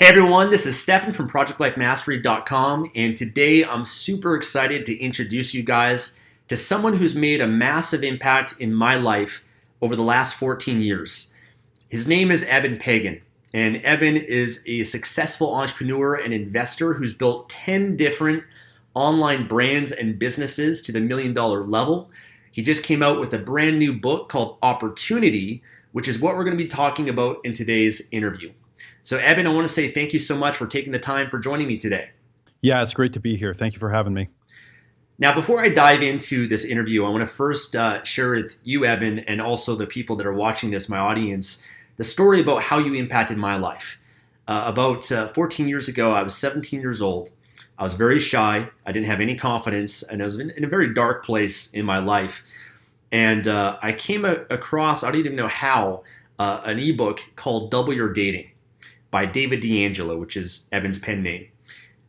Hey everyone, this is Stefan from ProjectLifeMastery.com, and today I'm super excited to introduce you guys to someone who's made a massive impact in my life over the last 14 years. His name is Eben Pagan, and Eben is a successful entrepreneur and investor who's built 10 different online brands and businesses to the $1 million level. He just came out with a brand new book called Opportunity, which is what we're going to be talking about in today's interview. So Eben, I want to say thank you so much for taking the time for joining me today. Yeah, it's great to be here. Thank you for having me. Now, before I dive into this interview, I want to first share with you, Eben, and also the people that are watching this, my audience, the story about how you impacted my life. About 14 years ago, I was 17 years old. I was very shy. I didn't have any confidence, and I was in a very dark place in my life. And I came across, I don't even know how, an ebook called Double Your Dating by David D'Angelo, which is Eben's pen name.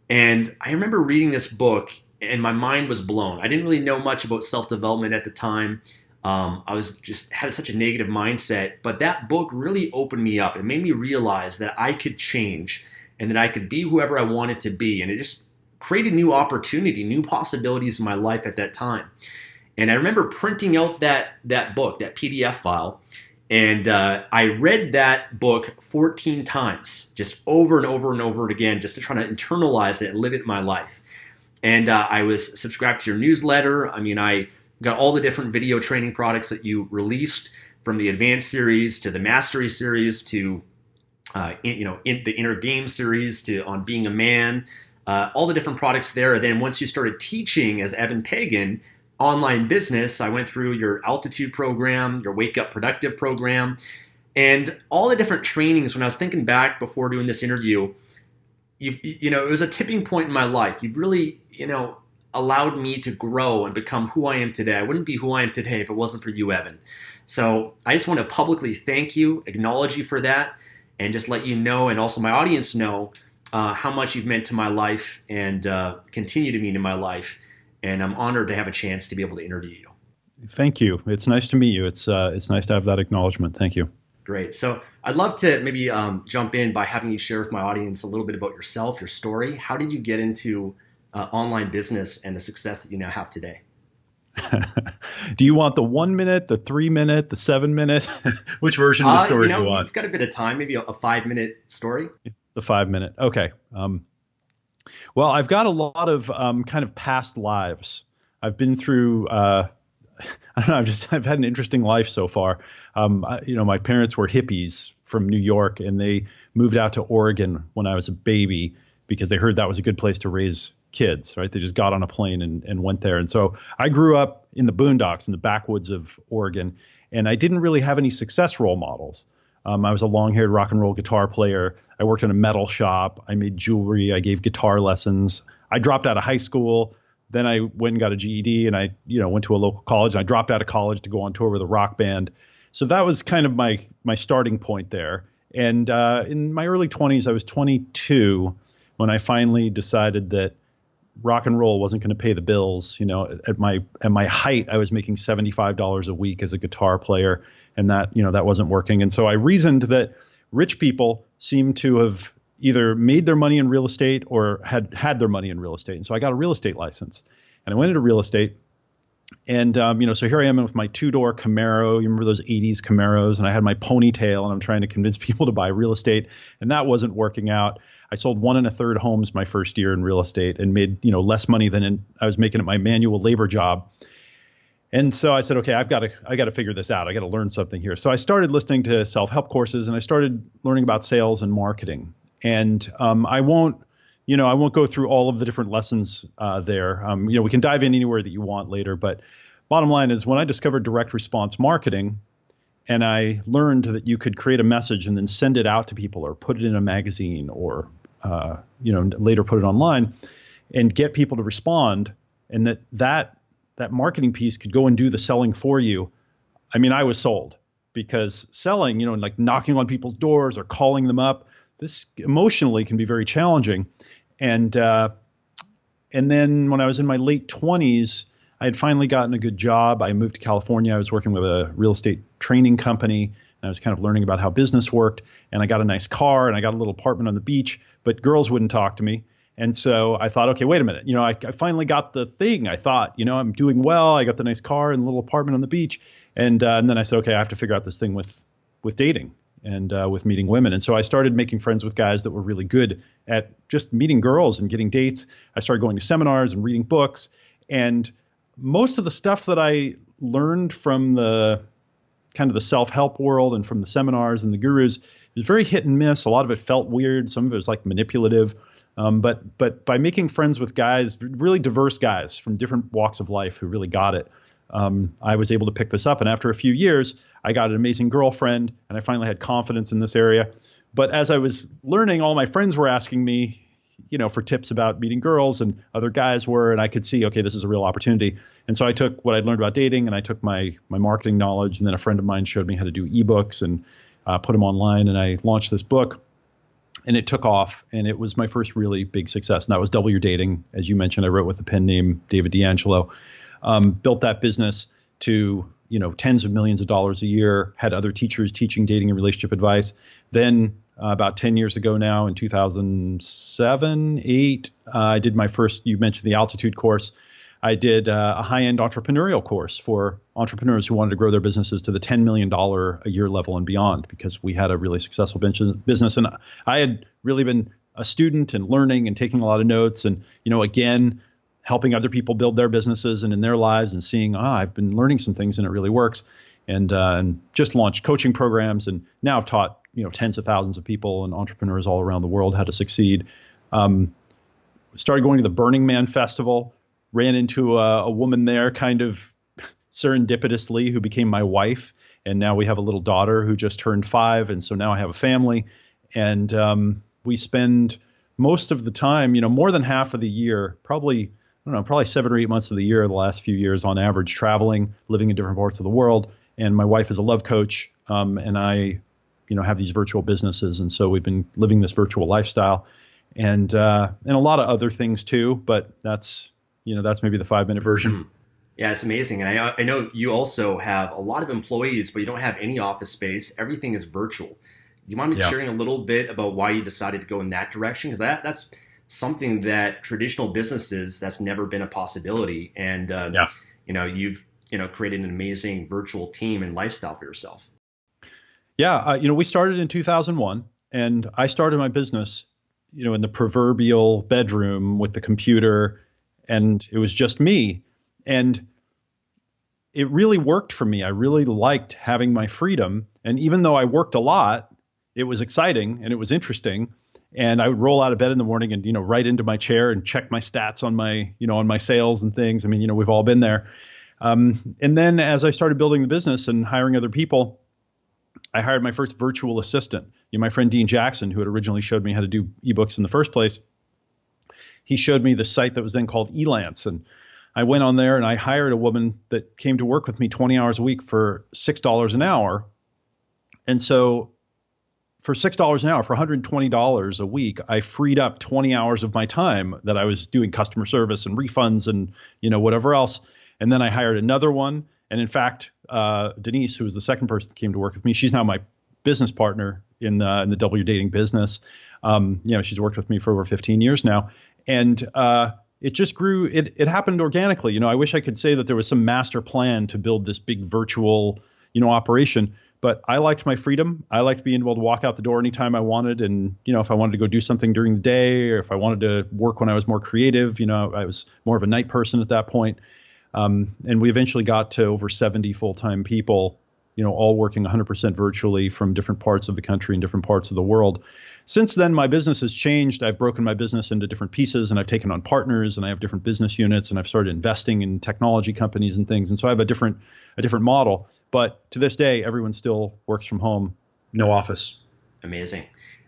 And I remember reading this book and my mind was blown. I didn't really know much about self-development at the time. I was just had such a negative mindset, but that book really opened me up. It made me realize that I could change and that I could be whoever I wanted to be. And it just created new opportunity, new possibilities in my life at that time. And I remember printing out that book, that PDF file, and I read that book 14 times, just over and over and over again, just to try to internalize it and live it in my life. And I was subscribed to your newsletter. I mean, I got all the different video training products that you released, from the Advanced series to the Mastery series to in the Inner Game series to on Being a Man, all the different products there. And then once you started teaching as Eben Pagan, online business, I went through your Altitude program, your Wake Up Productive program, and all the different trainings. When I was thinking back before doing this interview, it was a tipping point in my life. You've really, allowed me to grow and become who I am today. I wouldn't be who I am today if it wasn't for you, Eben. So I just want to publicly thank you, acknowledge you for that, and just let you know, and also my audience know, how much you've meant to my life and continue to mean in my life. And I'm honored to have a chance to be able to interview you. Thank you. It's nice to meet you. It's nice to have that acknowledgement. Thank you. Great. So I'd love to maybe jump in by having you share with my audience a little bit about yourself, your story. How did you get into online business and the success that you now have today? Do you want the 1 minute, the 3 minute, the 7 minute? Which version of the story do you want? We've got a bit of time, maybe a 5-minute story. The 5 minute. Okay. Well, I've got a lot of kind of past lives. I've been through, I don't know, I've had an interesting life so far. My parents were hippies from New York, and they moved out to Oregon when I was a baby because they heard that was a good place to raise kids, right? They just got on a plane and went there. And so I grew up in the boondocks, in the backwoods of Oregon, and I didn't really have any success role models. I was a long-haired rock and roll guitar player. I worked in a metal shop. I made jewelry. I gave guitar lessons. I dropped out of high school. Then I went and got a GED, and I went to a local college. And I dropped out of college to go on tour with a rock band. So that was kind of my starting point there. And in my early 20s, I was 22 when I finally decided that rock and roll wasn't going to pay the bills. At my height, I was making $75 a week as a guitar player. And that wasn't working. And so I reasoned that rich people seem to have either made their money in real estate or had their money in real estate. And so I got a real estate license, and I went into real estate. And, so here I am with my 2-door Camaro. You remember those 80s Camaros? And I had my ponytail, and I'm trying to convince people to buy real estate. And that wasn't working out. I sold 1 1/3 homes my first year in real estate and made, less money than I was making at my manual labor job. And so I said, okay, I got to figure this out. I got to learn something here. So I started listening to self-help courses, and I started learning about sales and marketing. And I won't go through all of the different lessons there. We can dive in anywhere that you want later. But bottom line is, when I discovered direct response marketing, and I learned that you could create a message and then send it out to people, or put it in a magazine, or later put it online, and get people to respond, and that marketing piece could go and do the selling for you. I mean, I was sold, because selling, like knocking on people's doors or calling them up, this emotionally can be very challenging. And then when I was in my late 20s, I had finally gotten a good job. I moved to California. I was working with a real estate training company. and I was kind of learning about how business worked, and I got a nice car, and I got a little apartment on the beach, but girls wouldn't talk to me. And so I thought, okay, wait a minute. I finally got the thing. I thought, I'm doing well. I got the nice car and the little apartment on the beach. And then I said, okay, I have to figure out this thing with dating and with meeting women. And so I started making friends with guys that were really good at just meeting girls and getting dates. I started going to seminars and reading books. And most of the stuff that I learned from the kind of the self-help world and from the seminars and the gurus, it was very hit and miss. A lot of it felt weird. Some of it was like manipulative. But by making friends with guys, really diverse guys from different walks of life who really got it, I was able to pick this up. And after a few years, I got an amazing girlfriend, and I finally had confidence in this area. But as I was learning, all my friends were asking me, for tips about meeting girls, and other guys were, and I could see, okay, this is a real opportunity. And so I took what I'd learned about dating, and I took my marketing knowledge, and then a friend of mine showed me how to do ebooks and put them online, and I launched this book. And it took off, and it was my first really big success. And that was Double Your Dating. As you mentioned, I wrote with the pen name David D'Angelo. Built that business to tens of millions of dollars a year, had other teachers teaching dating and relationship advice. Then about 10 years ago now, in 2007, 8, I did my first, you mentioned the Altitude course. I did a high-end entrepreneurial course for entrepreneurs who wanted to grow their businesses to the $10 million a year level and beyond, because we had a really successful business. And I had really been a student and learning and taking a lot of notes and, again, helping other people build their businesses and in their lives and seeing, I've been learning some things and it really works. And just launched coaching programs. And now I've taught, tens of thousands of people and entrepreneurs all around the world how to succeed. Started going to the Burning Man Festival. Ran into a woman there kind of serendipitously who became my wife. And now we have a little daughter who just turned 5. And so now I have a family. And we spend most of the time, more than half of the year, probably 7 or 8 months of the year, the last few years on average, traveling, living in different parts of the world. And my wife is a love coach. And I, have these virtual businesses. And so we've been living this virtual lifestyle and a lot of other things too. But that's maybe the 5-minute version. Yeah, it's amazing. And I know you also have a lot of employees, but you don't have any office space. Everything is virtual. Do you mind me sharing a little bit about why you decided to go in that direction? Because that's something that traditional businesses, that's never been a possibility. And, you've, created an amazing virtual team and lifestyle for yourself. Yeah. We started in 2001, and I started my business, in the proverbial bedroom with the computer, and it was just me. And it really worked for me. I really liked having my freedom. And even though I worked a lot, it was exciting and it was interesting. And I would roll out of bed in the morning and, right into my chair and check my stats on my, on my sales and things. I mean, we've all been there. And then as I started building the business and hiring other people, I hired my first virtual assistant. My friend Dean Jackson, who had originally showed me how to do ebooks in the first place, he showed me the site that was then called Elance. And I went on there and I hired a woman that came to work with me 20 hours a week for $6 an hour. And so for $6 an hour, for $120 a week, I freed up 20 hours of my time that I was doing customer service and refunds and, whatever else. And then I hired another one. And in fact, Denise, who was the second person that came to work with me, she's now my business partner in the Double Your Dating business. She's worked with me for over 15 years now. And it just grew. It happened organically. I wish I could say that there was some master plan to build this big virtual, operation. But I liked my freedom. I liked being able to walk out the door anytime I wanted. And, if I wanted to go do something during the day, or if I wanted to work when I was more creative, I was more of a night person at that point. And we eventually got to over 70 full-time people, all working 100% virtually from different parts of the country and different parts of the world. Since then, my business has changed. I've broken my business into different pieces, and I've taken on partners, and I have different business units, and I've started investing in technology companies and things. And so I have a different model. But to this day, everyone still works from home, no office. Amazing.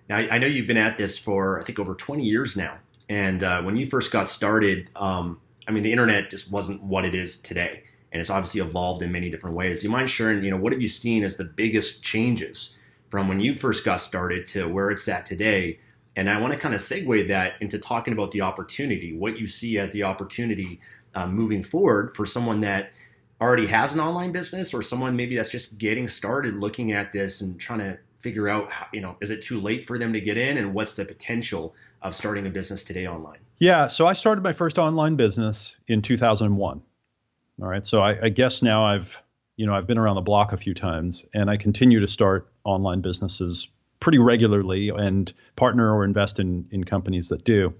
Now, I know you've been at this for, I think, over 20 years now. And when you first got started, the internet just wasn't what it is today. And it's obviously evolved in many different ways. Do you mind sharing, what have you seen as the biggest changes from when you first got started to where it's at today? And I want to kind of segue that into talking about the opportunity, what you see as the opportunity moving forward for someone that already has an online business, or someone maybe that's just getting started looking at this and trying to figure out, how, is it too late for them to get in, and what's the potential of starting a business today online? Yeah. So I started my first online business in 2001. All right. So I guess now I've been around the block a few times, and I continue to start online businesses pretty regularly and partner or invest in companies that do.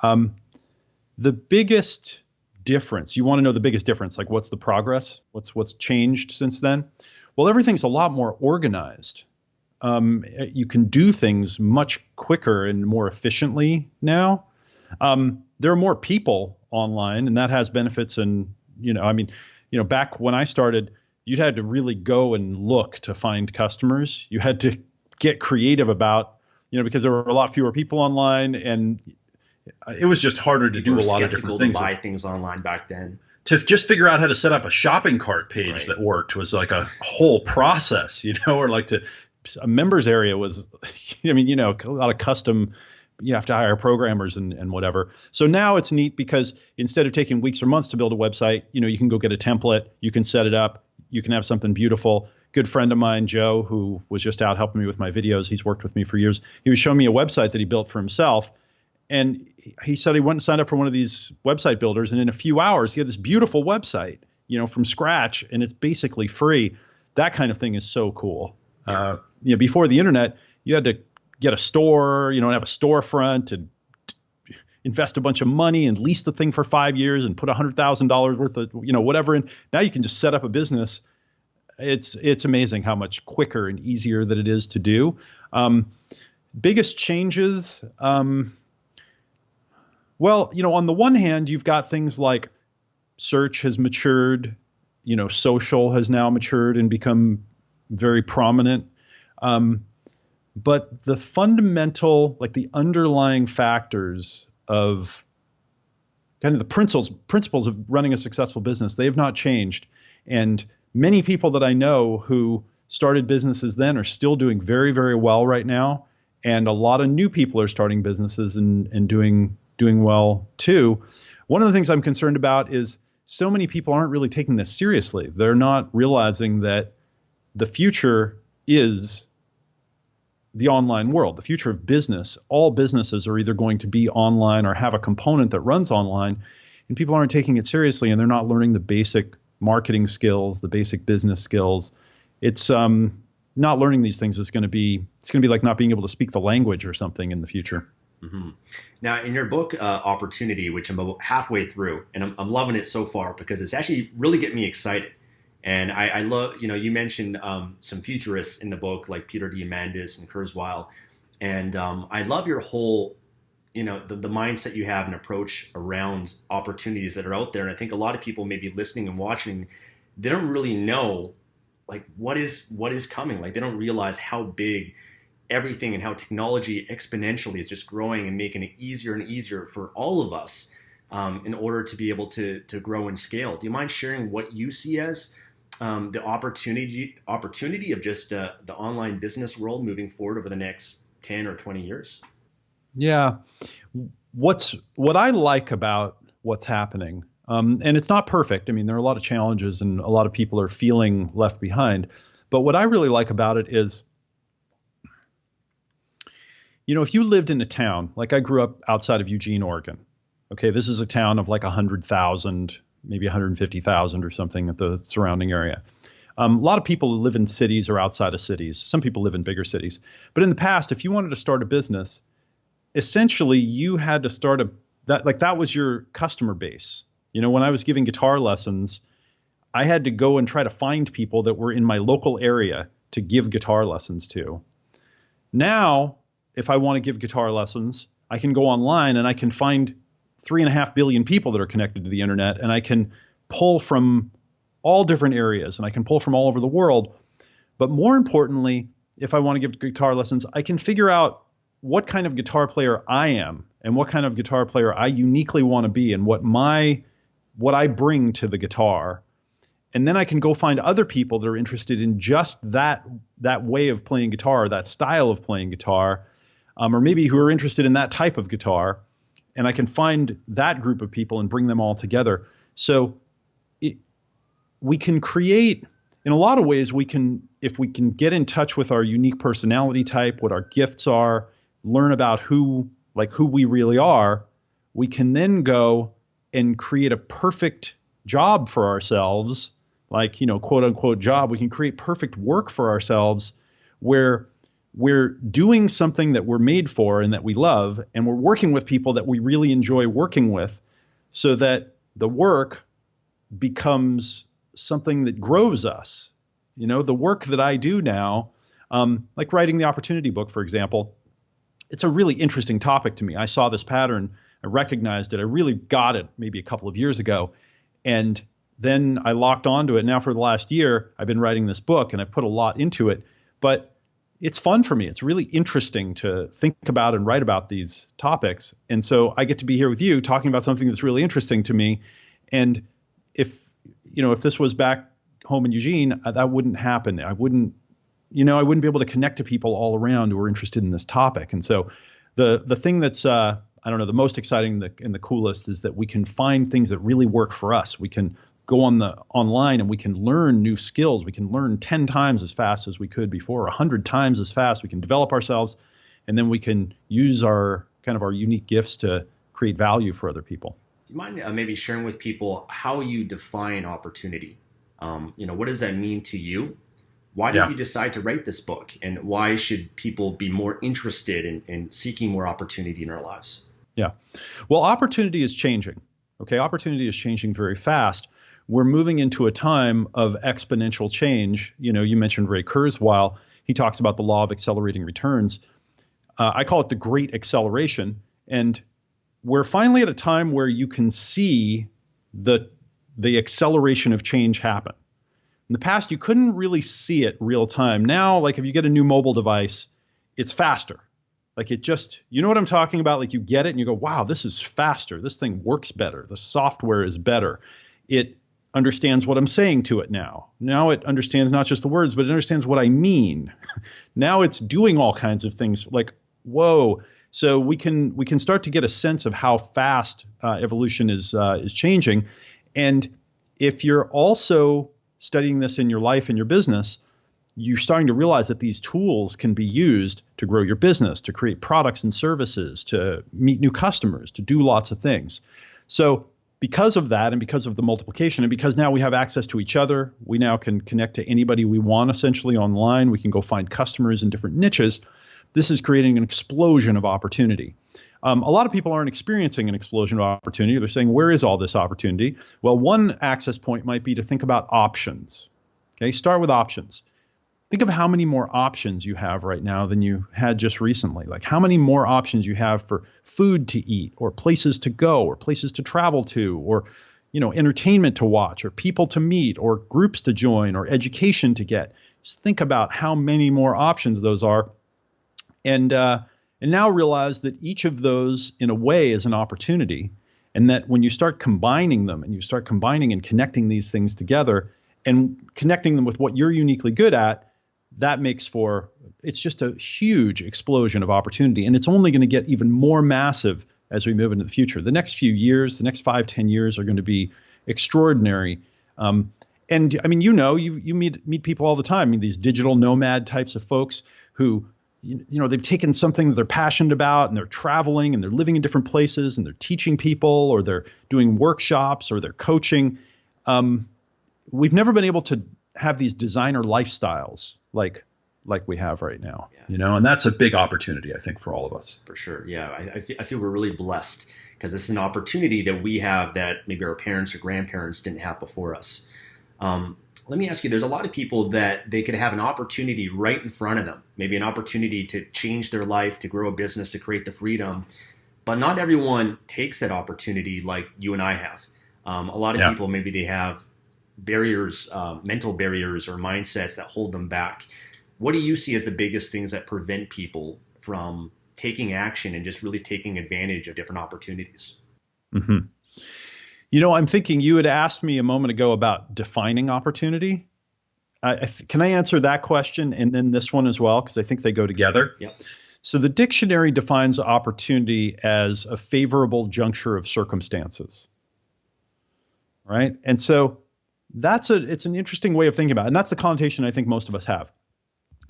The biggest difference, you want to know the biggest difference, like what's the progress? What's changed since then? Well, everything's a lot more organized. You can do things much quicker and more efficiently now. There are more people online, and that has benefits. And, back when I started, you'd had to really go and look to find customers. You had to get creative about, because there were a lot fewer people online, and it was just harder to do a lot of different things. To buy things online back then. To just figure out how to set up a shopping cart page that worked was like a whole process, or like a members area was, a lot of custom. You have to hire programmers and whatever. So now it's neat because instead of taking weeks or months to build a website, you can go get a template, you can set it up, you can have something beautiful. Good friend of mine, Joe, who was just out helping me with my videos, he's worked with me for years. He was showing me a website that he built for himself. And he said he went and signed up for one of these website builders. And in a few hours, he had this beautiful website, from scratch. And it's basically free. That kind of thing is so cool. Before the internet, you had to get a store, and have a storefront and invest a bunch of money and lease the thing for 5 years and put $100,000 worth of, whatever in. Now you can just set up a business. It's amazing how much quicker and easier that it is to do. Biggest changes. Well, on the one hand, you've got things like search has matured, social has now matured and become very prominent. But the fundamental, like the underlying factors of kind of the principles of running a successful business, they have not changed. And many people that I know who started businesses then are still doing very, very well right now. And a lot of new people are starting businesses and doing well too. One of the things I'm concerned about is so many people aren't really taking this seriously. They're not realizing that the future is the online world, the future of business. All businesses are either going to be online or have a component that runs online, and people aren't taking it seriously, and they're not learning the basic marketing skills, the basic business skills. It's not learning these things is going to be like not being able to speak the language or something in the future. Mm-hmm. Now, in your book, Opportunity, which I'm about halfway through, and I'm loving it so far because it's actually really getting me excited. And I love, you mentioned some futurists in the book like Peter Diamandis and Kurzweil. And I love your whole, the mindset you have and approach around opportunities that are out there. And I think a lot of people maybe listening and watching, they don't really know like what is coming. Like they don't realize how big everything and how technology exponentially is just growing and making it easier and easier for all of us in order to be able to grow and scale. Do you mind sharing what you see as the opportunity of just the online business world moving forward over the next 10 or 20 years? Yeah. What I like about what's happening, and it's not perfect. I mean, there are a lot of challenges and a lot of people are feeling left behind. But what I really like about it is, if you lived in a town, like I grew up outside of Eugene, Oregon. Okay, this is a town of like 100,000, maybe 150,000 or something at the surrounding area. A lot of people live in cities or outside of cities. Some people live in bigger cities. But in the past, if you wanted to start a business, essentially you had to start that was your customer base. When I was giving guitar lessons, I had to go and try to find people that were in my local area to give guitar lessons to. Now, if I want to give guitar lessons, I can go online and I can find 3.5 billion people that are connected to the internet, and I can pull from all different areas and I can pull from all over the world. But more importantly, if I want to give guitar lessons, I can figure out what kind of guitar player I am and what kind of guitar player I uniquely want to be and what I bring to the guitar. And then I can go find other people that are interested in just that way of playing guitar, that style of playing guitar, or maybe who are interested in that type of guitar. And I can find that group of people and bring them all together. So we can create, in a lot of ways, if we can get in touch with our unique personality type, what our gifts are, learn about who we really are, we can then go and create a perfect job for ourselves, like, quote unquote job. We can create perfect work for ourselves where we're doing something that we're made for and that we love, and we're working with people that we really enjoy working with, so that the work becomes something that grows us. The work that I do now, like writing the Opportunity book, for example, it's a really interesting topic to me. I saw this pattern, I recognized it, I really got it maybe a couple of years ago, and then I locked onto it. Now for the last year, I've been writing this book, and I've put a lot into it, but it's fun for me. It's really interesting to think about and write about these topics. And so I get to be here with you talking about something that's really interesting to me. And if this was back home in Eugene, that wouldn't happen. I wouldn't be able to connect to people all around who are interested in this topic. And so the thing that's, the most exciting and the coolest is that we can find things that really work for us. We can go online and we can learn new skills. We can learn 10 times as fast as we could before, 100 times as fast. We can develop ourselves, and then we can use our unique gifts to create value for other people. Do you mind maybe sharing with people how you define opportunity? What does that mean to you? Why did you decide to write this book? And why should people be more interested in seeking more opportunity in our lives? Yeah. Well, opportunity is changing. Okay. Opportunity is changing very fast. We're moving into a time of exponential change. You mentioned Ray Kurzweil. He talks about the law of accelerating returns. I call it the great acceleration. And we're finally at a time where you can see the acceleration of change happen. In the past, you couldn't really see it real time. Now, like if you get a new mobile device, it's faster. Like it just, you know what I'm talking about? Like you get it and you go, wow, this is faster. This thing works better. The software is better. It understands what I'm saying to it now. Now it understands not just the words, but it understands what I mean. Now it's doing all kinds of things like, whoa. So we can start to get a sense of how fast evolution is changing. And if you're also studying this in your life and your business, you're starting to realize that these tools can be used to grow your business, to create products and services, to meet new customers, to do lots of things. So because of that, and because of the multiplication, and because now we have access to each other, we now can connect to anybody we want essentially online. We can go find customers in different niches. This is creating an explosion of opportunity. A lot of people aren't experiencing an explosion of opportunity. They're saying, where is all this opportunity? Well, one access point might be to think about options. Okay, start with options. Think of how many more options you have right now than you had just recently. Like how many more options you have for food to eat, or places to go, or places to travel to, or entertainment to watch, or people to meet, or groups to join, or education to get. Just think about how many more options those are. And now realize that each of those in a way is an opportunity, and that when you start combining them and you start combining and connecting these things together and connecting them with what you're uniquely good at, that makes for, it's just a huge explosion of opportunity. And it's only going to get even more massive as we move into the future. The next few years, the next 5-10 years are going to be extraordinary. And I mean, you meet people all the time. I mean, these digital nomad types of folks who, they've taken something that they're passionate about, and they're traveling and they're living in different places, and they're teaching people, or they're doing workshops, or they're coaching. We've never been able to have these designer lifestyles like we have right now, and that's a big opportunity, I think, for all of us. For sure. Yeah. I feel we're really blessed because this is an opportunity that we have that maybe our parents or grandparents didn't have before us. Let me ask you, there's a lot of people that they could have an opportunity right in front of them, maybe an opportunity to change their life, to grow a business, to create the freedom, but not everyone takes that opportunity like you and I have. A lot of people, maybe they have barriers, mental barriers or mindsets that hold them back. What do you see as the biggest things that prevent people from taking action and just really taking advantage of different opportunities? Mm-hmm. I'm thinking you had asked me a moment ago about defining opportunity. Can I answer that question and then this one as well? Because I think they go together. Yep. So the dictionary defines opportunity as a favorable juncture of circumstances. Right? And so it's an interesting way of thinking about it. And that's the connotation I think most of us have.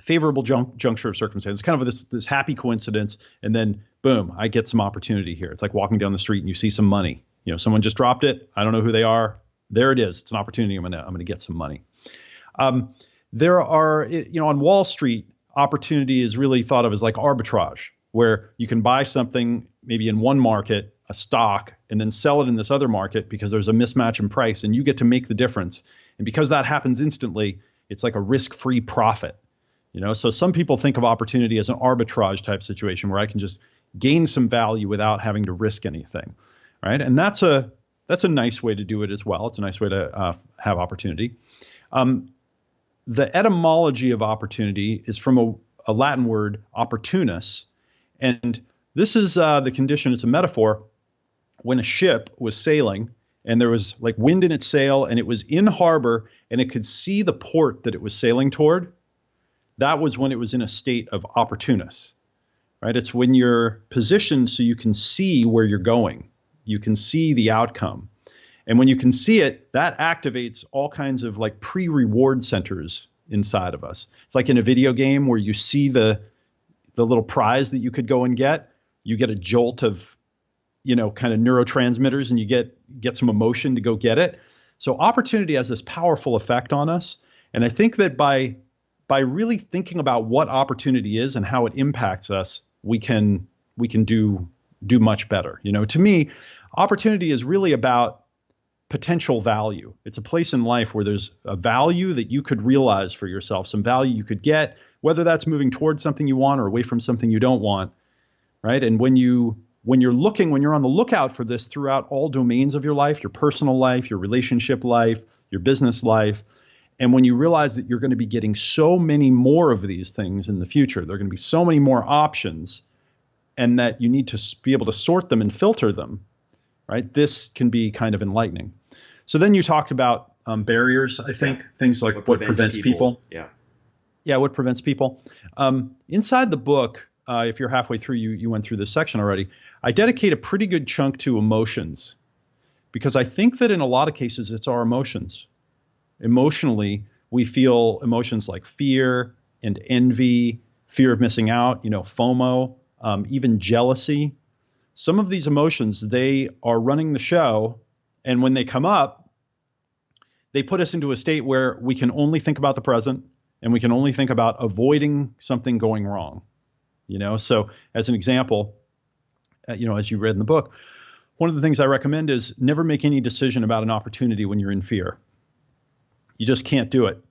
Favorable juncture of circumstance. It's kind of this happy coincidence, and then boom, I get some opportunity here. It's like walking down the street and you see some money. Someone just dropped it. I don't know who they are. There it is. It's an opportunity. I'm gonna get some money. There are, on Wall Street, opportunity is really thought of as like arbitrage, where you can buy something maybe in one market, a stock, and then sell it in this other market because there's a mismatch in price, and you get to make the difference. And because that happens instantly, it's like a risk-free profit. So some people think of opportunity as an arbitrage type situation where I can just gain some value without having to risk anything, right? And that's a nice way to do it as well. It's a nice way to have opportunity. The etymology of opportunity is from a Latin word, opportunus, and this is the condition. It's a metaphor when a ship was sailing and there was like wind in its sail and it was in harbor and it could see the port that it was sailing toward. That was when it was in a state of opportunus, right? It's when you're positioned so you can see where you're going. You can see the outcome. And when you can see it, that activates all kinds of like pre-reward centers inside of us. It's like in a video game where you see the little prize that you could go and get. You get a jolt of, kind of neurotransmitters, and you get some emotion to go get it. So opportunity has this powerful effect on us. And I think that by really thinking about what opportunity is and how it impacts us, we can do much better. To me, opportunity is really about potential value. It's a place in life where there's a value that you could realize for yourself, some value you could get, whether that's moving towards something you want or away from something you don't want, right? And when you're on the lookout for this throughout all domains of your life, your personal life, your relationship life, your business life, and when you realize that you're going to be getting so many more of these things in the future, there are going to be so many more options, and that you need to be able to sort them and filter them, right? This can be kind of enlightening. So then you talked about barriers, I think, things like what prevents people. Yeah, what prevents people. Inside the book, if you're halfway through, you went through this section already, I dedicate a pretty good chunk to emotions, because I think that in a lot of cases, it's our emotions. Emotionally, we feel emotions like fear and envy, fear of missing out, FOMO, even jealousy. Some of these emotions, they are running the show. And when they come up, they put us into a state where we can only think about the present and we can only think about avoiding something going wrong. So as an example, as you read in the book, one of the things I recommend is never make any decision about an opportunity when you're in fear. You just can't do it,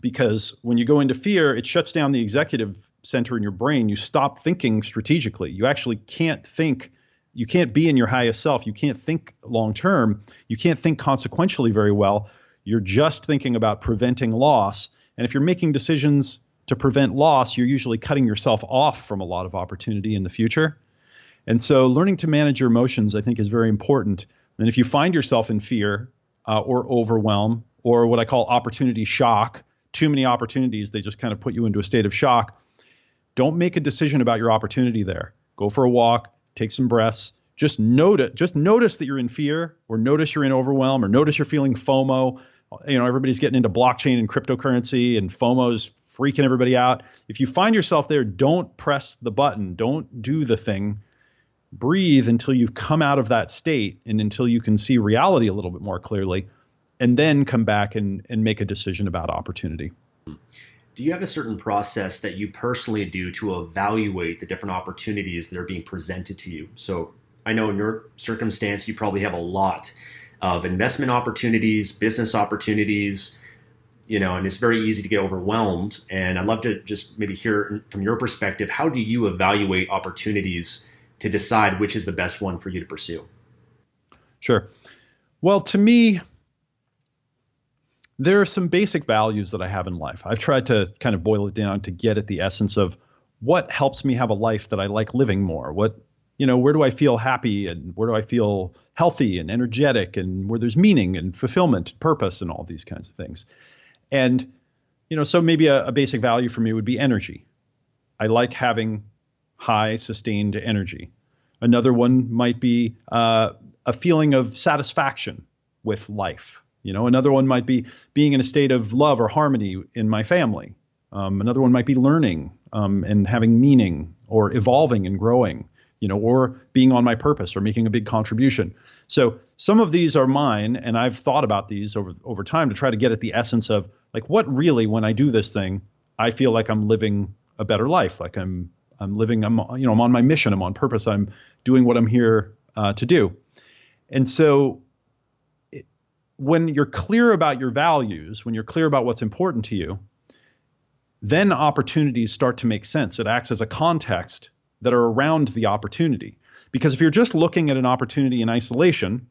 because when you go into fear, it shuts down the executive center in your brain. You stop thinking strategically. You actually can't think. You can't be in your highest self. You can't think long term. You can't think consequentially very well. You're just thinking about preventing loss. And if you're making decisions to prevent loss, you're usually cutting yourself off from a lot of opportunity in the future. And so learning to manage your emotions, I think, is very important. And if you find yourself in fear or overwhelm, or what I call opportunity shock, too many opportunities, they just kind of put you into a state of shock, don't make a decision about your opportunity there. Go for a walk, take some breaths, just notice that you're in fear, or notice you're in overwhelm, or notice you're feeling FOMO. Everybody's getting into blockchain and cryptocurrency, and FOMO is freaking everybody out. If you find yourself there, don't press the button, don't do the thing. Breathe until you've come out of that state and until you can see reality a little bit more clearly, and then come back and make a decision about opportunity. Do you have a certain process that you personally do to evaluate the different opportunities that are being presented to you? So I know in your circumstance, you probably have a lot of investment opportunities, business opportunities, and it's very easy to get overwhelmed. And I'd love to just maybe hear from your perspective, how do you evaluate opportunities to decide which is the best one for you to pursue? Sure. Well, to me, there are some basic values that I have in life. I've tried to kind of boil it down to get at the essence of what helps me have a life that I like living more. Where do I feel happy, and where do I feel healthy and energetic, and where there's meaning and fulfillment, purpose, and all these kinds of things. And, so maybe a basic value for me would be energy. I like having high sustained energy. Another one might be a feeling of satisfaction with life. Another one might be being in a state of love or harmony in my family. Another one might be learning and having meaning or evolving and growing, or being on my purpose or making a big contribution. So some of these are mine, and I've thought about these over time to try to get at the essence of like what really, when I do this thing, I feel like I'm living a better life, like I'm on my mission, I'm on purpose, I'm doing what I'm here to do. And so when you're clear about your values, when you're clear about what's important to you, then opportunities start to make sense. It acts as a context that are around the opportunity. Because if you're just looking at an opportunity in isolation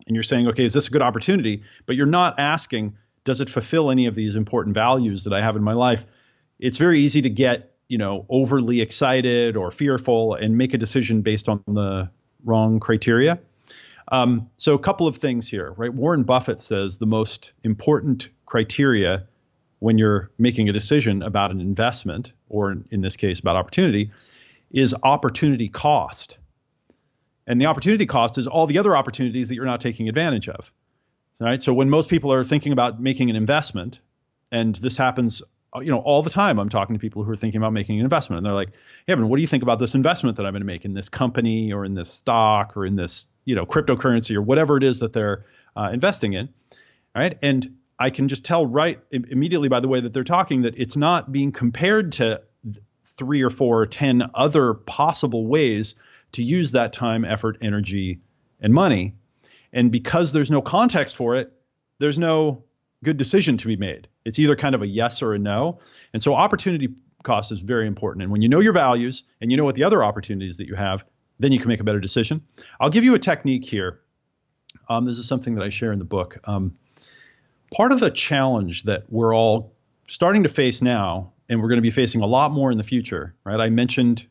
and you're saying, okay, is this a good opportunity? But you're not asking, does it fulfill any of these important values that I have in my life? It's very easy to get, overly excited or fearful and make a decision based on the wrong criteria. So a couple of things here, right? Warren Buffett says the most important criteria when you're making a decision about an investment, or in this case about opportunity, is opportunity cost. And the opportunity cost is all the other opportunities that you're not taking advantage of. Right? So when most people are thinking about making an investment, and this happens, all the time, I'm talking to people who are thinking about making an investment, and they're like, hey, Evan, what do you think about this investment that I'm going to make in this company or in this stock or in this, cryptocurrency or whatever it is that they're investing in, right? And I can just tell right immediately by the way that they're talking that it's not being compared to 3 or 4 or 10 other possible ways to use that time, effort, energy, and money. And because there's no context for it, there's no good decision to be made. It's either kind of a yes or a no. And so opportunity cost is very important. And when you know your values and you know what the other opportunities that you have, then you can make a better decision. I'll give you a technique here. This is something that I share in the book. Part of the challenge that we're all starting to face now, and we're going to be facing a lot more in the future, right? I mentioned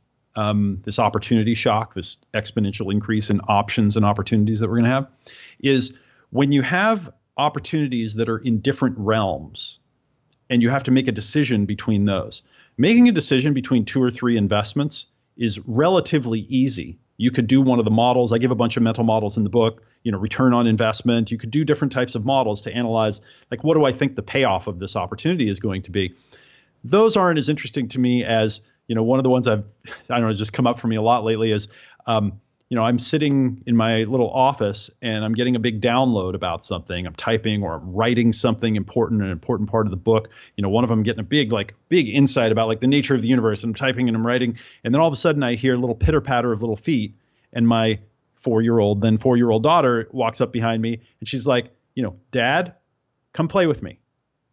this opportunity shock, this exponential increase in options and opportunities that we're going to have, is when you have opportunities that are in different realms and you have to make a decision between those. Making a decision between 2 or 3 investments is relatively easy. You could do one of the models. I give a bunch of mental models in the book, return on investment. You could do different types of models to analyze, like, what do I think the payoff of this opportunity is going to be? Those aren't as interesting to me as, one of the ones has just come up for me a lot lately is, I'm sitting in my little office and I'm getting a big download about something. I'm typing or I'm writing something important, an important part of the book. One of them getting a big insight about like the nature of the universe. And I'm typing and I'm writing. And then all of a sudden I hear a little pitter patter of little feet. And my 4-year-old daughter walks up behind me and she's like, Dad, come play with me,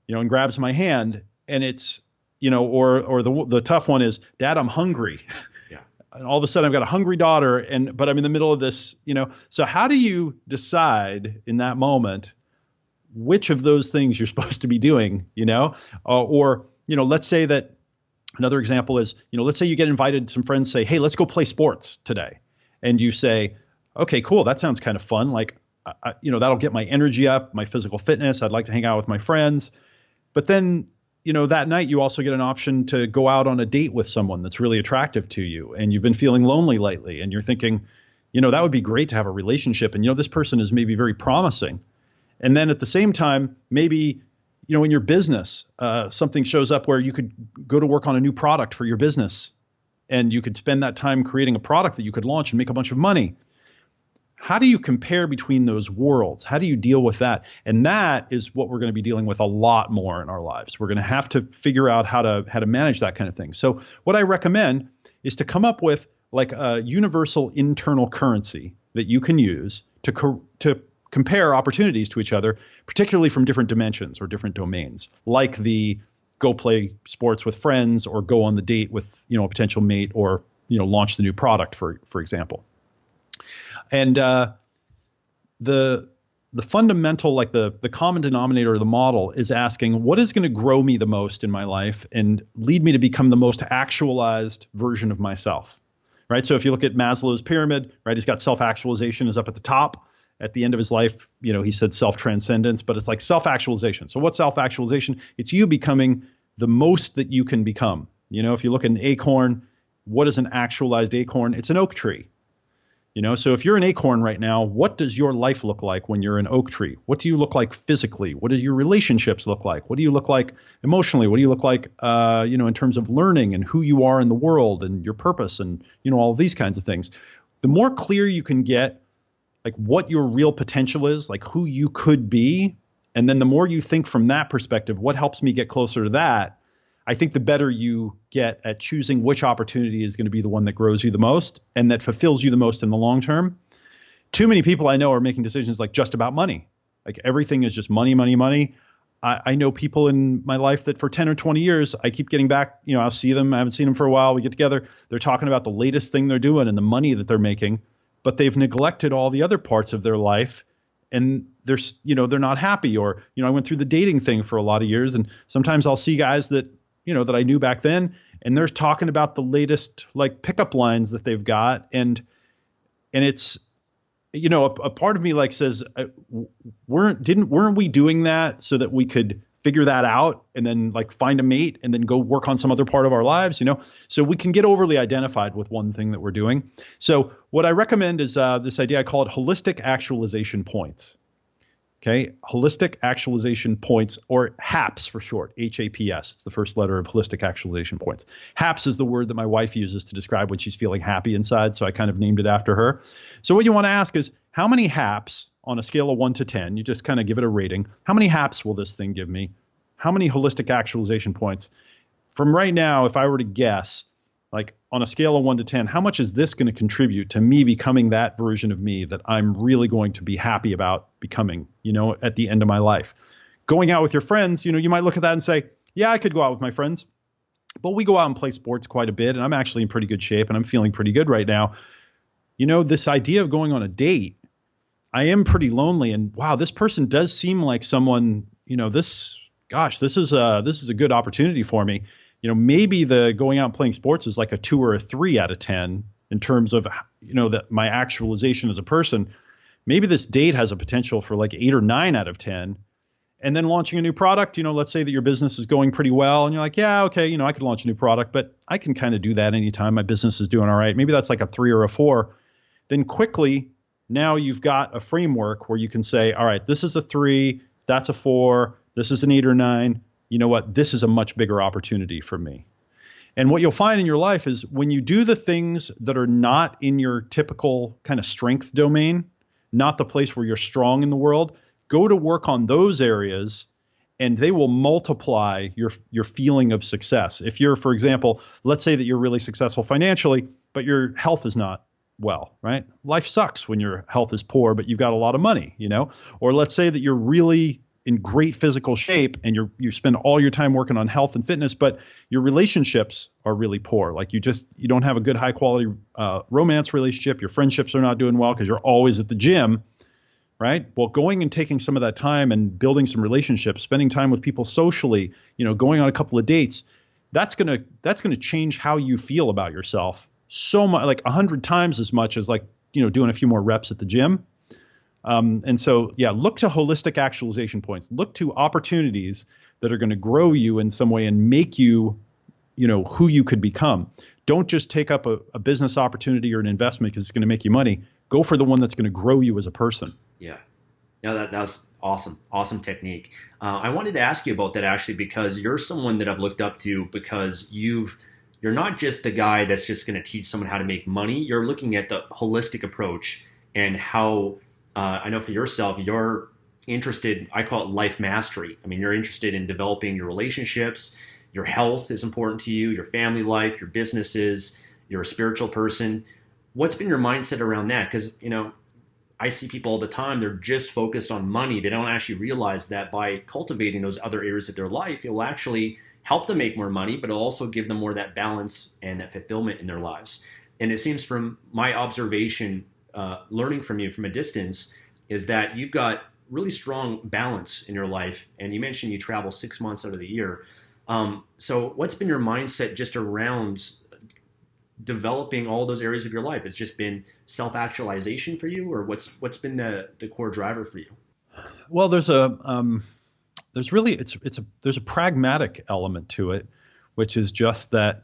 and grabs my hand. And it's, or the tough one is, Dad, I'm hungry. And all of a sudden I've got a hungry daughter but I'm in the middle of this, so how do you decide in that moment which of those things you're supposed to be doing, or let's say that another example is, let's say you get invited, some friends say, hey, let's go play sports today. And you say, okay, cool. That sounds kind of fun. Like, that'll get my energy up, my physical fitness. I'd like to hang out with my friends. But then, that night you also get an option to go out on a date with someone that's really attractive to you. And you've been feeling lonely lately. And you're thinking, that would be great to have a relationship. And, this person is maybe very promising. And then at the same time, maybe, in your business, something shows up where you could go to work on a new product for your business. And you could spend that time creating a product that you could launch and make a bunch of money. How do you compare between those worlds? How do you deal with that? And that is what we're going to be dealing with a lot more in our lives. We're going to have to figure out how to manage that kind of thing. So what I recommend is to come up with like a universal internal currency that you can use to compare opportunities to each other, particularly from different dimensions or different domains, like the go play sports with friends or go on the date with, a potential mate or, launch the new product, for example. And the fundamental, like the common denominator of the model is asking, what is going to grow me the most in my life and lead me to become the most actualized version of myself, right? So if you look at Maslow's pyramid, right, he's got self-actualization is up at the top. At the end of his life, he said self-transcendence, but it's like self-actualization. So what's self-actualization? It's you becoming the most that you can become. If you look at an acorn, what is an actualized acorn? It's an oak tree. So if you're an acorn right now, what does your life look like when you're an oak tree? What do you look like physically? What do your relationships look like? What do you look like emotionally? What do you look like, in terms of learning and who you are in the world and your purpose and, all these kinds of things. The more clear you can get, like what your real potential is, like who you could be, and then the more you think from that perspective, what helps me get closer to that, I think the better you get at choosing which opportunity is going to be the one that grows you the most and that fulfills you the most in the long term. Too many people I know are making decisions like just about money. Like everything is just money, money, money. I know people in my life that for 10 or 20 years, I keep getting back, I'll see them. I haven't seen them for a while. We get together. They're talking about the latest thing they're doing and the money that they're making, but they've neglected all the other parts of their life. And they're not happy. Or, I went through the dating thing for a lot of years. And sometimes I'll see guys that, that I knew back then, and they're talking about the latest like pickup lines that they've got. And it's, a part of me like says, weren't we doing that so that we could figure that out and then like find a mate and then go work on some other part of our lives, so we can get overly identified with one thing that we're doing. So what I recommend is this idea, I call it holistic actualization points. Okay. Holistic actualization points, or HAPS for short, HAPS. It's the first letter of holistic actualization points. HAPS is the word that my wife uses to describe when she's feeling happy inside. So I kind of named it after her. So what you want to ask is, how many HAPS on a scale of 1 to 10, you just kind of give it a rating. How many HAPS will this thing give me? How many holistic actualization points? From right now, if I were to guess, like on a scale of 1 to 10, how much is this going to contribute to me becoming that version of me that I'm really going to be happy about becoming, at the end of my life? Going out with your friends, you might look at that and say, yeah, I could go out with my friends, but we go out and play sports quite a bit, and I'm actually in pretty good shape, and I'm feeling pretty good right now. This idea of going on a date, I am pretty lonely, and wow, this person does seem like someone, this is a good opportunity for me. Maybe the going out and playing sports is like a 2 or a 3 out of 10 in terms of, that my actualization as a person. Maybe this date has a potential for like 8 or 9 out of 10. And then launching a new product, let's say that your business is going pretty well and you're like, yeah, okay, I could launch a new product, but I can kind of do that anytime my business is doing all right. Maybe that's like a 3 or a 4. Then quickly, now you've got a framework where you can say, all right, this is a 3, that's a 4, this is an 8 or 9. You know what? This is a much bigger opportunity for me. And what you'll find in your life is when you do the things that are not in your typical kind of strength domain, not the place where you're strong in the world, go to work on those areas and they will multiply your feeling of success. If you're, for example, let's say that you're really successful financially, but your health is not well, right? Life sucks when your health is poor, but you've got a lot of money, Or let's say that you're really in great physical shape and you spend all your time working on health and fitness, but your relationships are really poor. Like you don't have a good high quality romance relationship. Your friendships are not doing well because you're always at the gym, right? Well, going and taking some of that time and building some relationships, spending time with people socially, going on a couple of dates, that's going to change how you feel about yourself so much, like 100 times as much as like, doing a few more reps at the gym. And so, yeah, look to holistic actualization points. Look to opportunities that are going to grow you in some way and make you, who you could become. Don't just take up a business opportunity or an investment because it's going to make you money. Go for the one that's going to grow you as a person. Yeah. No, that was awesome. Awesome technique. I wanted to ask you about that actually, because you're someone that I've looked up to because you're not just the guy that's just going to teach someone how to make money. You're looking at the holistic approach and how, I know for yourself, you're interested, I call it life mastery. I mean, you're interested in developing your relationships, your health is important to you, your family life, your businesses, you're a spiritual person. What's been your mindset around that? Because, I see people all the time, they're just focused on money. They don't actually realize that by cultivating those other areas of their life, it will actually help them make more money, but it'll also give them more of that balance and that fulfillment in their lives. And it seems from my observation, learning from you from a distance, is that you've got really strong balance in your life. And you mentioned you travel 6 months out of the year. So what's been your mindset just around developing all those areas of your life? It's just been self-actualization for you, or what's been the core driver for you? Well, there's a pragmatic element to it, which is just that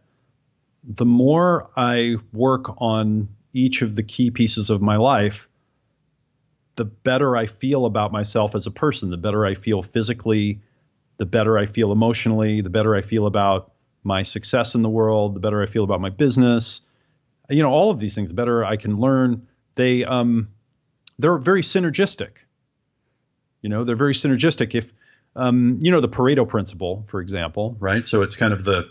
the more I work on each of the key pieces of my life, the better I feel about myself as a person, the better I feel physically, the better I feel emotionally, the better I feel about my success in the world, the better I feel about my business. All of these things, the better I can learn. They're very synergistic. They're very synergistic. If, the Pareto Principle, for example, right? So it's kind of the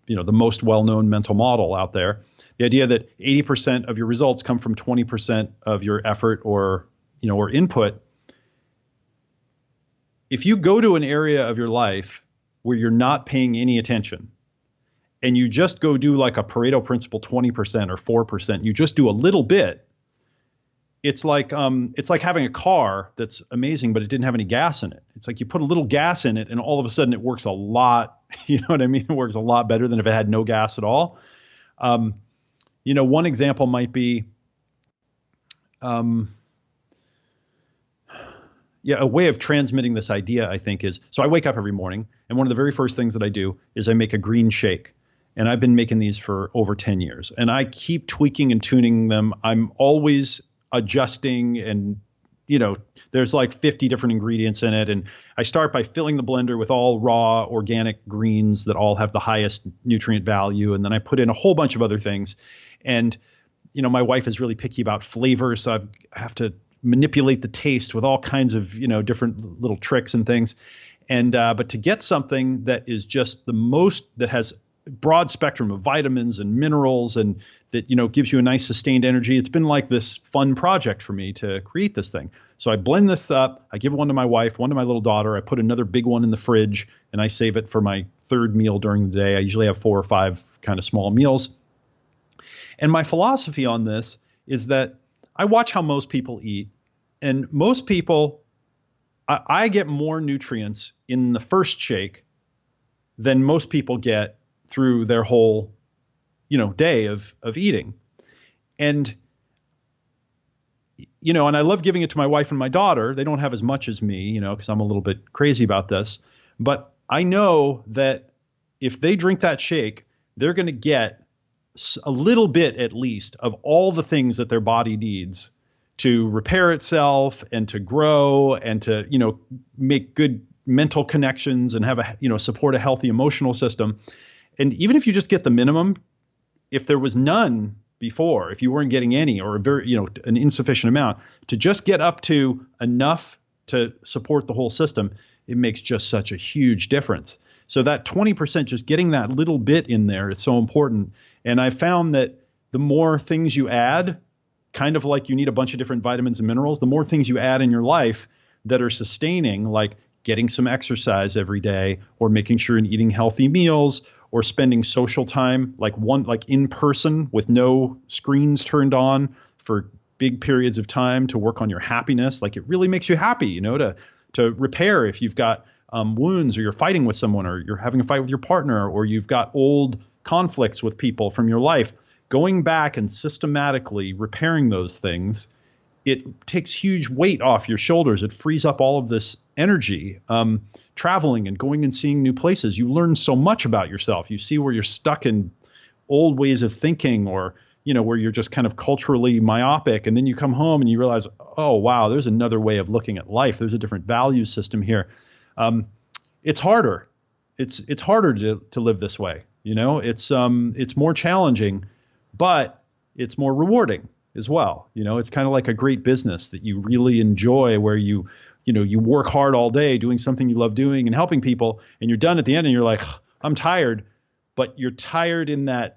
most well-known mental model out there. The idea that 80% of your results come from 20% of your effort or input. If you go to an area of your life where you're not paying any attention and you just go do like a Pareto Principle 20% or 4%, you just do a little bit, it's like having a car that's amazing, but it didn't have any gas in it. It's like you put a little gas in it and all of a sudden it works a lot, you know what I mean? It works a lot better than if it had no gas at all. One example might be, a way of transmitting this idea, I think, is, so I wake up every morning and one of the very first things that I do is I make a green shake. And I've been making these for over 10 years and I keep tweaking and tuning them. I'm always adjusting and, there's like 50 different ingredients in it. And I start by filling the blender with all raw organic greens that all have the highest nutrient value. And then I put in a whole bunch of other things. And, my wife is really picky about flavor. So I have to manipulate the taste with all kinds of, different little tricks and things. And, but to get something that is just that has broad spectrum of vitamins and minerals and that, gives you a nice sustained energy. It's been like this fun project for me to create this thing. So I blend this up. I give one to my wife, one to my little daughter. I put another big one in the fridge and I save it for my third meal during the day. I usually have 4 or 5 kind of small meals. And my philosophy on this is that I watch how most people eat, and most people, I get more nutrients in the first shake than most people get through their whole, day of eating. And, and I love giving it to my wife and my daughter. They don't have as much as me, because I'm a little bit crazy about this. But I know that if they drink that shake, they're going to get a little bit, at least, of all the things that their body needs to repair itself and to grow and to, make good mental connections and have support a healthy emotional system. And even if you just get the minimum, if there was none before, if you weren't getting any or a very, an insufficient amount, to just get up to enough to support the whole system, it makes just such a huge difference. So that 20%, just getting that little bit in there is so important. And I found that the more things you add, kind of like you need a bunch of different vitamins and minerals, the more things you add in your life that are sustaining, like getting some exercise every day or making sure you're eating healthy meals or spending social time, like in person with no screens turned on for big periods of time to work on your happiness. Like it really makes you happy, to repair if you've got wounds or you're fighting with someone or you're having a fight with your partner or you've got old conflicts with people from your life. Going back and systematically repairing those things, it takes huge weight off your shoulders. It frees up all of this energy. Traveling and going and seeing new places, you learn so much about yourself. You see where you're stuck in old ways of thinking or, where you're just kind of culturally myopic. And then you come home and you realize, oh, wow, there's another way of looking at life. There's a different value system here. It's harder. It's harder to live this way. It's more challenging, but it's more rewarding as well. It's kind of like a great business that you really enjoy where you work hard all day doing something you love doing and helping people and you're done at the end and you're like, I'm tired, but you're tired in that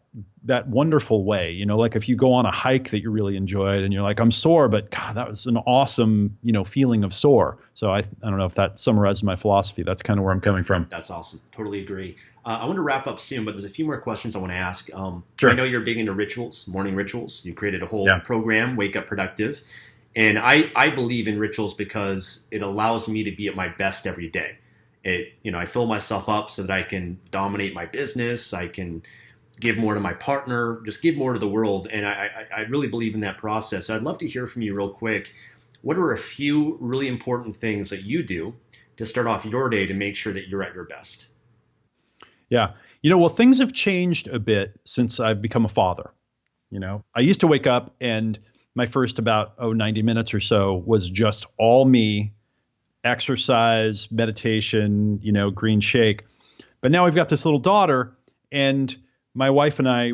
wonderful way. Like if you go on a hike that you really enjoyed and you're like, I'm sore, but God, that was an awesome, feeling of sore. So I don't know if that summarizes my philosophy. That's kind of where I'm coming from. That's awesome. Totally agree. I want to wrap up soon, but there's a few more questions I want to ask. Sure. I know you're big into rituals, morning rituals. You created a whole program, Wake Up Productive. And I believe in rituals because it allows me to be at my best every day. I fill myself up so that I can dominate my business. I can give more to my partner, just give more to the world. And I really believe in that process. So I'd love to hear from you real quick. What are a few really important things that you do to start off your day to make sure that you're at your best? Yeah. Well, things have changed a bit since I've become a father. I used to wake up and my first about 90 minutes or so was just all me, exercise, meditation, green shake. But now we've got this little daughter, and my wife and I,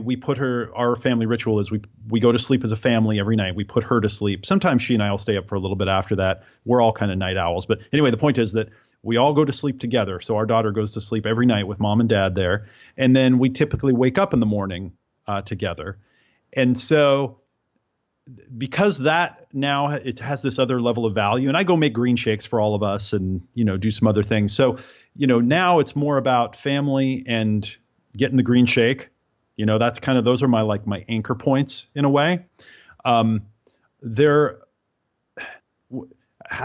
our family ritual is we go to sleep as a family every night. We put her to sleep. Sometimes she and I will stay up for a little bit after that. We're all kind of night owls. But anyway, the point is that we all go to sleep together. So our daughter goes to sleep every night with mom and dad there. And then we typically wake up in the morning together. And so because that now it has this other level of value, and I go make green shakes for all of us and, do some other things. So, now it's more about family and getting the green shake. That's those are my anchor points in a way. How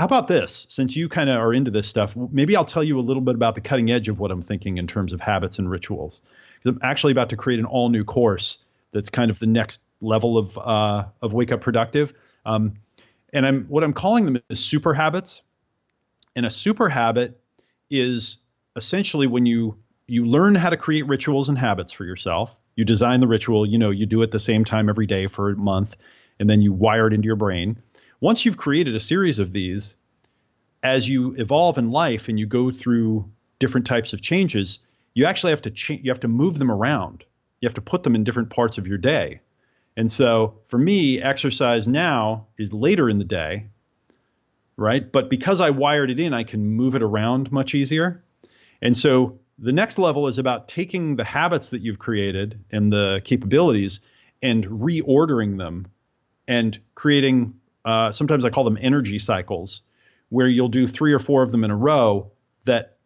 about this? Since you kind of are into this stuff, maybe I'll tell you a little bit about the cutting edge of what I'm thinking in terms of habits and rituals. I'm actually about to create an all new course that's kind of the next level of Wake Up Productive. And what I'm calling them is super habits. And a super habit is essentially when you learn how to create rituals and habits for yourself. You design the ritual, you do it the same time every day for a month, and then you wire it into your brain. Once you've created a series of these, as you evolve in life and you go through different types of changes, you actually have to you have to move them around. You have to put them in different parts of your day. And so for me, exercise now is later in the day, right? But because I wired it in, I can move it around much easier. And so the next level is about taking the habits that you've created and the capabilities and reordering them and creating, sometimes I call them energy cycles, where you'll do 3 or 4 of them in a row that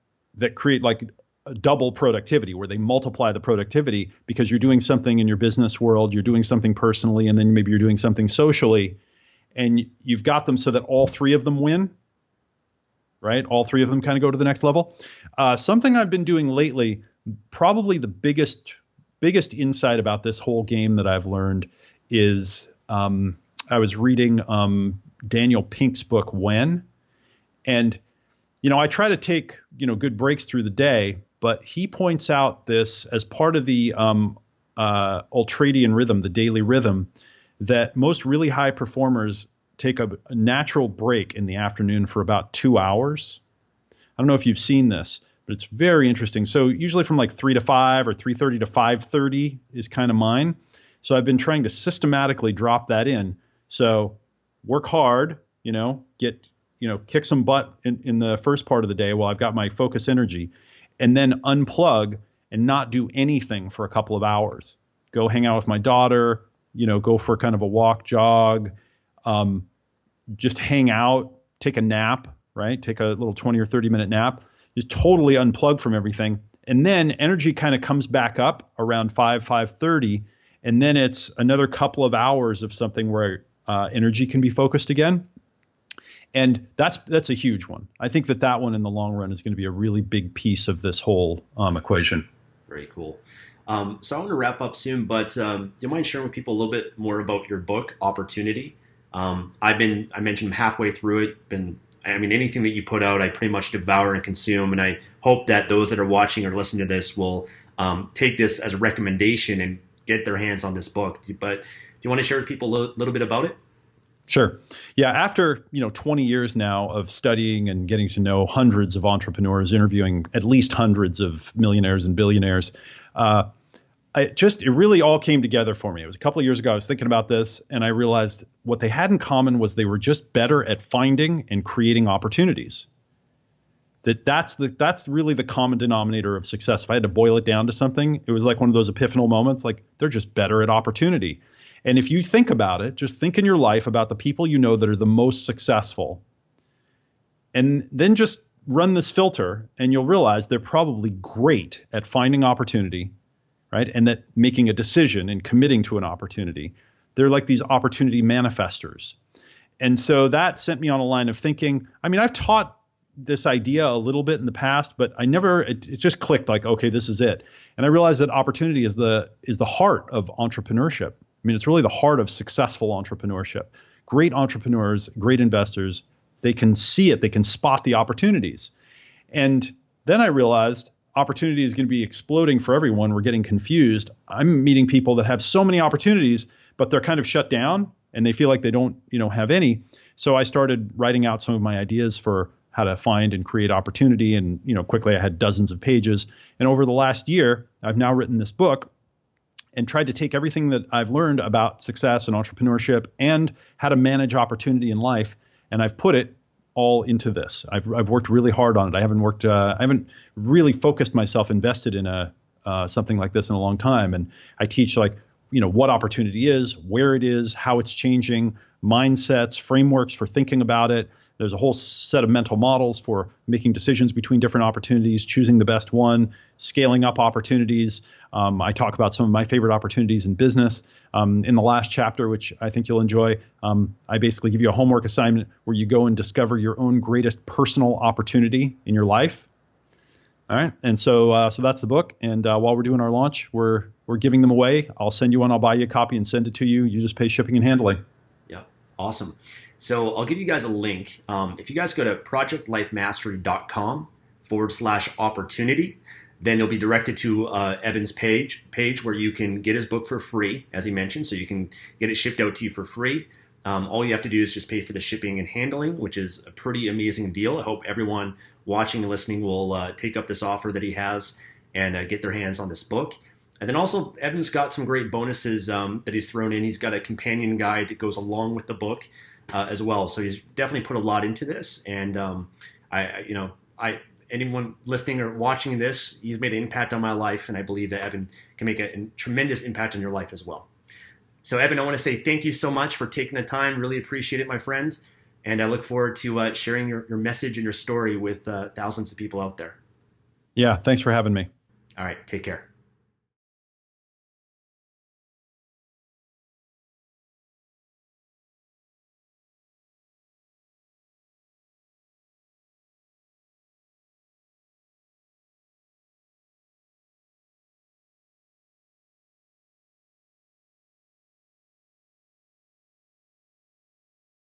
create like a double productivity, where they multiply the productivity because you're doing something in your business world, you're doing something personally, and then maybe you're doing something socially, and you've got them so that all 3 of them win. Right? All 3 of them kind of go to the next level. Something I've been doing lately, probably the biggest insight about this whole game that I've learned is I was reading Daniel Pink's book, When. And, I try to take, good breaks through the day, but he points out this as part of the ultradian rhythm, the daily rhythm, that most really high performers take a natural break in the afternoon for about 2 hours. I don't know if you've seen this, but it's very interesting. So usually from like 3 to 5 or 3:30 to 5:30 is kind of mine. So I've been trying to systematically drop that in. So work hard, kick some butt in the first part of the day while I've got my focus energy, and then unplug and not do anything for a couple of hours. Go hang out with my daughter, go for kind of a walk, jog, just hang out, take a nap, right? Take a little 20 or 30 minute nap, just totally unplug from everything. And then energy kind of comes back up around 5:30. And then it's another couple of hours of something where energy can be focused again. And that's a huge one. I think that one in the long run is going to be a really big piece of this whole equation. Very cool. So I want to wrap up soon, but do you mind sharing with people a little bit more about your book, Opportunity? I mentioned halfway through it, anything that you put out, I pretty much devour and consume. And I hope that those that are watching or listening to this will take this as a recommendation and get their hands on this book. But do you want to share with people a little bit about it? Sure. Yeah. After, 20 years now of studying and getting to know hundreds of entrepreneurs, interviewing at least hundreds of millionaires and billionaires, it really all came together for me. It was a couple of years ago, I was thinking about this, and I realized what they had in common was they were just better at finding and creating opportunities. That's really the common denominator of success. If I had to boil it down to something, it was like one of those epiphanal moments, like they're just better at opportunity. And if you think about it, just think in your life about the people you know that are the most successful, and then just run this filter, and you'll realize they're probably great at finding opportunity, right? And that making a decision and committing to an opportunity. They're like these opportunity manifestors. And so that sent me on a line of thinking. I've taught this idea a little bit in the past, but it just clicked like, okay, this is it. And I realized that opportunity is the heart of entrepreneurship. It's really the heart of successful entrepreneurship. Great entrepreneurs, great investors, they can see it, they can spot the opportunities. And then I realized opportunity is going to be exploding for everyone. We're getting confused. I'm meeting people that have so many opportunities, but they're kind of shut down and they feel like they don't, have any. So I started writing out some of my ideas for how to find and create opportunity. And, quickly I had dozens of pages. And over the last year, I've now written this book and tried to take everything that I've learned about success and entrepreneurship and how to manage opportunity in life, and I've put it all into this. I've worked really hard on it. I haven't really focused myself, invested in something like this in a long time. And I teach what opportunity is, where it is, how it's changing, mindsets, frameworks for thinking about it. There's a whole set of mental models for making decisions between different opportunities, choosing the best one, scaling up opportunities. I talk about some of my favorite opportunities in business. In the last chapter, which I think you'll enjoy, I basically give you a homework assignment where you go and discover your own greatest personal opportunity in your life. All right. And so that's the book. And while we're doing our launch, we're giving them away. I'll send you one. I'll buy you a copy and send it to you. You just pay shipping and handling. Yeah. Awesome. So I'll give you guys a link. If you guys go to projectlifemastery.com/opportunity, then you'll be directed to Eben's page where you can get his book for free, as he mentioned. So you can get it shipped out to you for free. All you have to do is just pay for the shipping and handling, which is a pretty amazing deal. I hope everyone watching and listening will take up this offer that he has and get their hands on this book. And then also, Eben's got some great bonuses that he's thrown in. He's got a companion guide that goes along with the book as well. So he's definitely put a lot into this. And anyone listening or watching this, he's made an impact on my life, and I believe that Eben can make a tremendous impact on your life as well. So Eben, I want to say thank you so much for taking the time. Really appreciate it, my friend. And I look forward to sharing your message and your story with thousands of people out there. Yeah, thanks for having me. All right, take care.